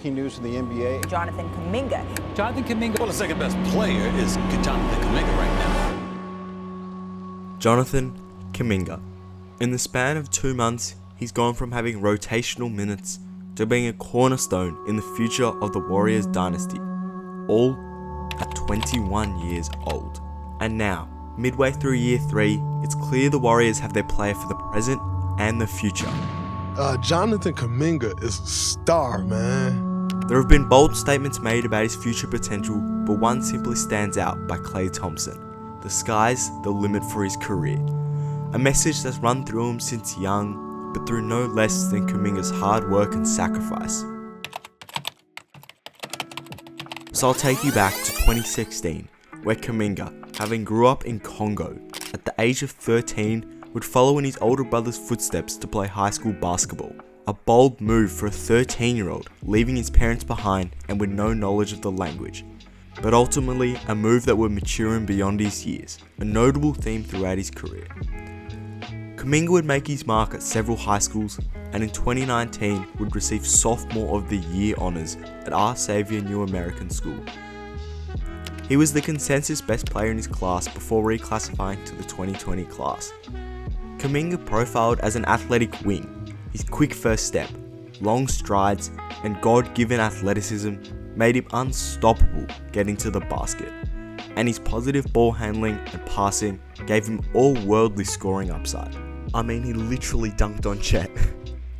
breaking news in the NBA. Jonathan Kuminga. Jonathan Kuminga. Well, the second best player is Jonathan Kuminga right now. Jonathan Kuminga. In the span of 2 months, he's gone from having rotational minutes to being a cornerstone in the future of the Warriors dynasty, all at 21 years old. And now, midway through year 3, it's clear the Warriors have their player for the present and the future. Jonathan Kuminga is a star, man. There have been bold statements made about his future potential, but one simply stands out by Klay Thompson. The sky's the limit for his career. A message that's run through him since young, but through no less than Kuminga's hard work and sacrifice. So I'll take you back to 2016, where Kuminga, having grew up in Congo, at the age of 13, would follow in his older brother's footsteps to play high school basketball. A bold move for a 13-year-old, leaving his parents behind and with no knowledge of the language. But ultimately, a move that would mature him beyond his years, a notable theme throughout his career. Kuminga would make his mark at several high schools, and in 2019 would receive Sophomore of the Year honours at Our Saviour New American School. He was the consensus best player in his class before reclassifying to the 2020 class. Kuminga profiled as an athletic wing. His quick first step, long strides, and God-given athleticism made him unstoppable getting to the basket, and his positive ball handling and passing gave him all-worldly scoring upside. I mean, he literally dunked on Chet.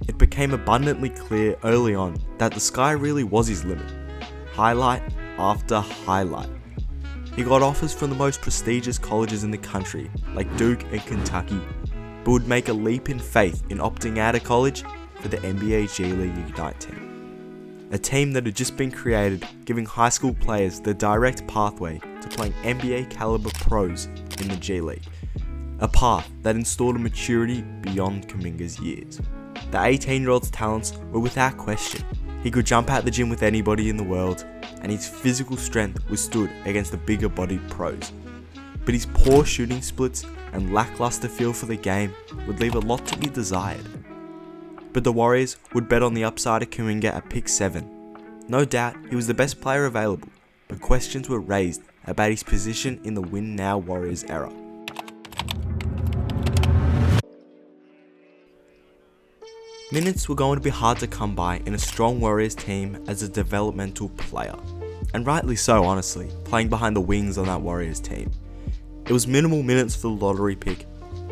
It became abundantly clear early on that the sky really was his limit. Highlight after highlight. He got offers from the most prestigious colleges in the country, like Duke and Kentucky, but would make a leap in faith in opting out of college for the NBA G League Ignite team. A team that had just been created, giving high school players the direct pathway to playing NBA caliber pros in the G League. A path that installed a maturity beyond Kuminga's years. The 18-year-old's talents were without question. He could jump out the gym with anybody in the world, and his physical strength withstood against the bigger bodied pros. But his poor shooting splits and lackluster feel for the game would leave a lot to be desired. But the Warriors would bet on the upside of Kuminga at pick 7. No doubt he was the best player available, but questions were raised about his position in the win now Warriors era. Minutes were going to be hard to come by in a strong Warriors team as a developmental player. And rightly so, honestly, playing behind the wings on that Warriors team. It was minimal minutes for the lottery pick,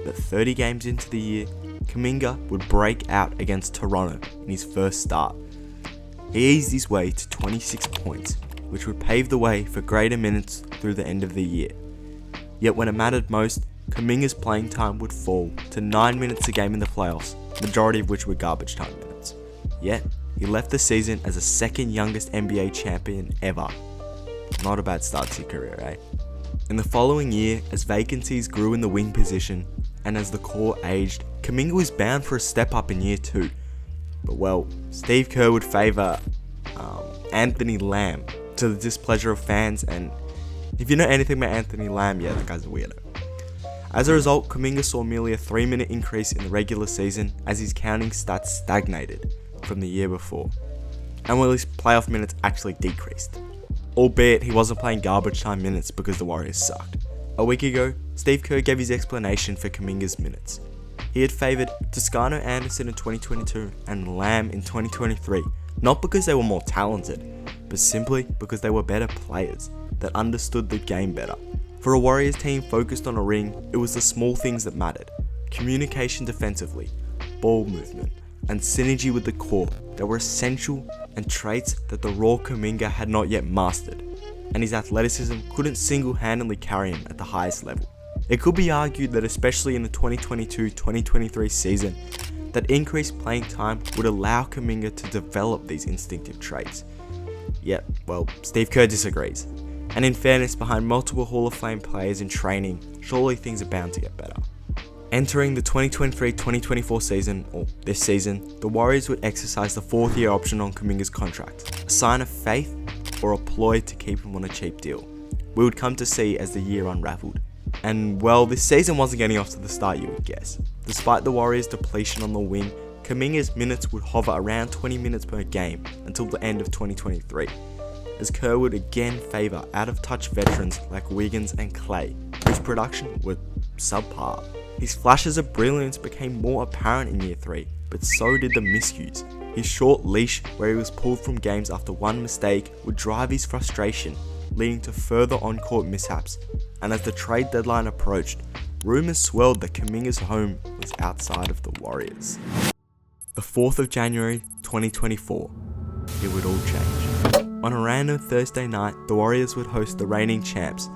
but 30 games into the year, Kuminga would break out against Toronto in his first start. He eased his way to 26 points, which would pave the way for greater minutes through the end of the year. Yet when it mattered most, Kuminga's playing time would fall to 9 minutes a game in the playoffs, majority of which were garbage time minutes. Yet, he left the season as the second youngest NBA champion ever. Not a bad start to your career, eh? In the following year, as vacancies grew in the wing position, and as the core aged, Kuminga was bound for a step up in year 2. But well, Steve Kerr would favour Anthony Lamb to the displeasure of fans, and if you know anything about Anthony Lamb, yeah, that guy's a weirdo. As a result, Kuminga saw merely a 3-minute increase in the regular season as his counting stats stagnated from the year before, and while his playoff minutes actually decreased. Albeit he wasn't playing garbage time minutes because the Warriors sucked. A week ago, Steve Kerr gave his explanation for Kuminga's minutes. He had favoured Toscano Anderson in 2022 and Lamb in 2023, not because they were more talented, but simply because they were better players that understood the game better. For a Warriors team focused on a ring, it was the small things that mattered. Communication defensively, ball movement, and synergy with the core that were essential, and traits that the raw Kuminga had not yet mastered, and his athleticism couldn't single-handedly carry him at the highest level. It could be argued that especially in the 2022-2023 season, that increased playing time would allow Kuminga to develop these instinctive traits. Yet, well, Steve Kerr disagrees. And in fairness, behind multiple Hall of Fame players in training, surely things are bound to get better. Entering the 2023-2024 season, or this season, the Warriors would exercise the 4th-year option on Kuminga's contract, a sign of faith or a ploy to keep him on a cheap deal. We would come to see as the year unravelled. And well, this season wasn't getting off to the start you would guess. Despite the Warriors' depletion on the wing, Kuminga's minutes would hover around 20 minutes per game until the end of 2023, as Kerr would again favour out-of-touch veterans like Wiggins and Clay, whose production was subpar. His flashes of brilliance became more apparent in year 3, but so did the miscues. His short leash, where he was pulled from games after one mistake, would drive his frustration, leading to further on-court mishaps, and as the trade deadline approached, rumours swirled that Kuminga's home was outside of the Warriors. The 4th of January 2024, it would all change. On a random Thursday night, the Warriors would host the reigning champs.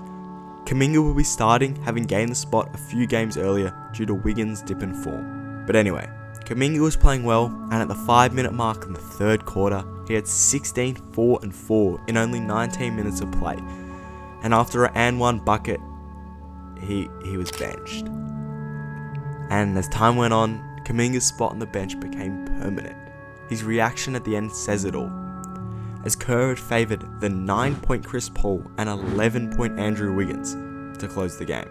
Kuminga would be starting, having gained the spot a few games earlier due to Wiggins' dip in form. But anyway, Kuminga was playing well, and at the 5-minute mark in the third quarter, he had 16, 4 and 4 in only 19 minutes of play. And after an and one bucket, he was benched. And as time went on, Kuminga's spot on the bench became permanent. His reaction at the end says it all, as Kerr had favoured the 9-point Chris Paul and 11-point Andrew Wiggins to close the game.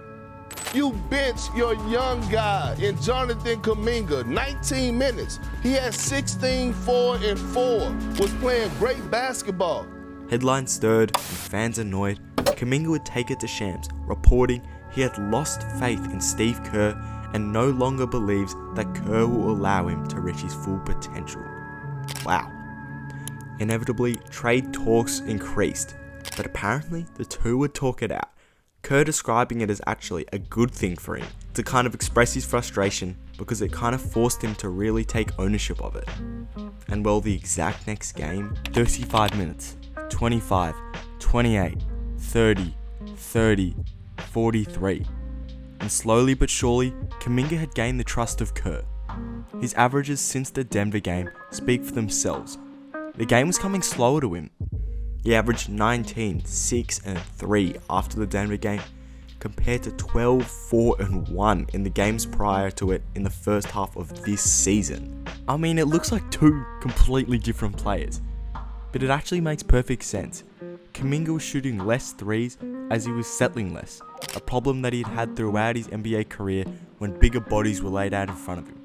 You bench your young guy in Jonathan Kuminga, 19 minutes. He had 16, 4 and 4, was playing great basketball. Headlines stirred and fans annoyed. Kuminga would take it to Shams, reporting he had lost faith in Steve Kerr and no longer believes that Kerr will allow him to reach his full potential. Wow. Inevitably, trade talks increased, but apparently the two would talk it out. Kerr describing it as actually a good thing for him to kind of express his frustration because it kind of forced him to really take ownership of it. And well, the exact next game, 35 minutes, 25, 28, 30, 30, 43. And slowly but surely, Kuminga had gained the trust of Kerr. His averages since the Denver game speak for themselves. The game was coming slower to him. He averaged 19, 6 and 3 after the Denver game, compared to 12, 4 and 1 in the games prior to it in the first half of this season. I mean, it looks like two completely different players, but it actually makes perfect sense. Kuminga was shooting less threes as he was settling less, a problem that he'd had throughout his NBA career when bigger bodies were laid out in front of him.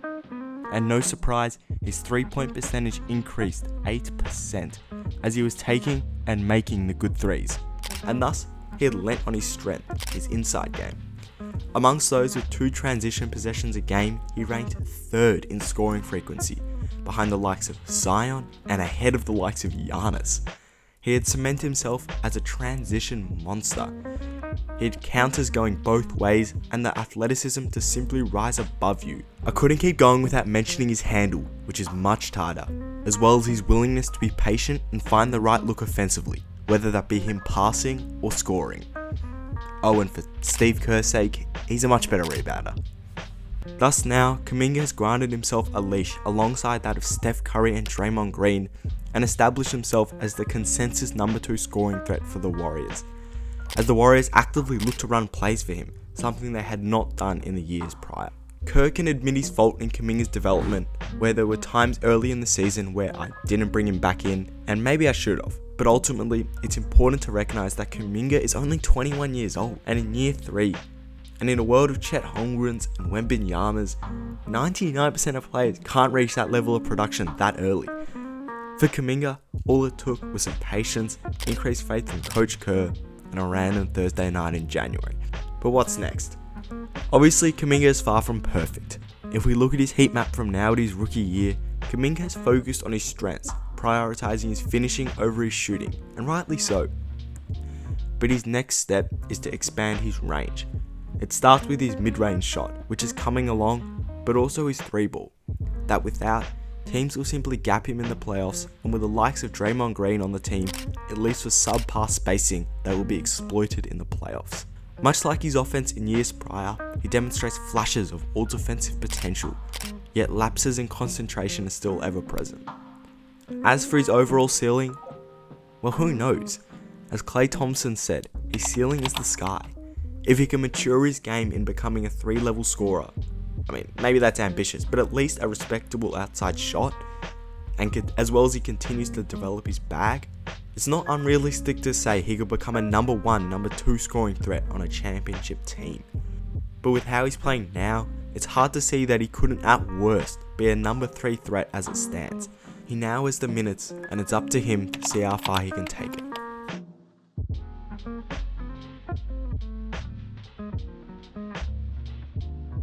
And no surprise, his 3-point percentage increased 8% as he was taking and making the good threes, and thus he had lent on his strength, his inside game. Amongst those with 2 transition possessions a game, he ranked 3rd in scoring frequency, behind the likes of Zion and ahead of the likes of Giannis. He had cemented himself as a transition monster. He had counters going both ways and the athleticism to simply rise above you. I couldn't keep going without mentioning his handle, which is much tighter, as well as his willingness to be patient and find the right look offensively, whether that be him passing or scoring. Oh, and for Steve Kerr's sake, he's a much better rebounder. Thus now, Kuminga has granted himself a leash alongside that of Steph Curry and Draymond Green, and established himself as the consensus number 2 scoring threat for the Warriors, as the Warriors actively look to run plays for him, something they had not done in the years prior. Kerr can admit his fault in Kuminga's development, where there were times early in the season where I didn't bring him back in, and maybe I should have, but ultimately it's important to recognise that Kuminga is only 21 years old and in year 3, and in a world of Chet Holmgrens and Wembanyamas, 99% of players can't reach that level of production that early. For Kuminga, all it took was some patience, increased faith in Coach Kerr, and a random Thursday night in January. But what's next? Obviously, Kuminga is far from perfect. If we look at his heat map from now to his rookie year, Kuminga has focused on his strengths, prioritising his finishing over his shooting, and rightly so. But his next step is to expand his range. It starts with his mid-range shot, which is coming along, but also his 3-ball, that without, teams will simply gap him in the playoffs, and with the likes of Draymond Green on the team, it leaves for subpar spacing that will be exploited in the playoffs. Much like his offense in years prior, he demonstrates flashes of all defensive potential, yet lapses in concentration are still ever present. As for his overall ceiling, well, who knows? As Klay Thompson said, his ceiling is the sky. If he can mature his game in becoming a 3-level scorer, I mean, maybe that's ambitious, but at least a respectable outside shot, and as well as he continues to develop his bag, it's not unrealistic to say he could become a number 1, number 2 scoring threat on a championship team. But with how he's playing now, it's hard to see that he couldn't at worst be a number 3 threat as it stands. He now has the minutes, and it's up to him to see how far he can take it.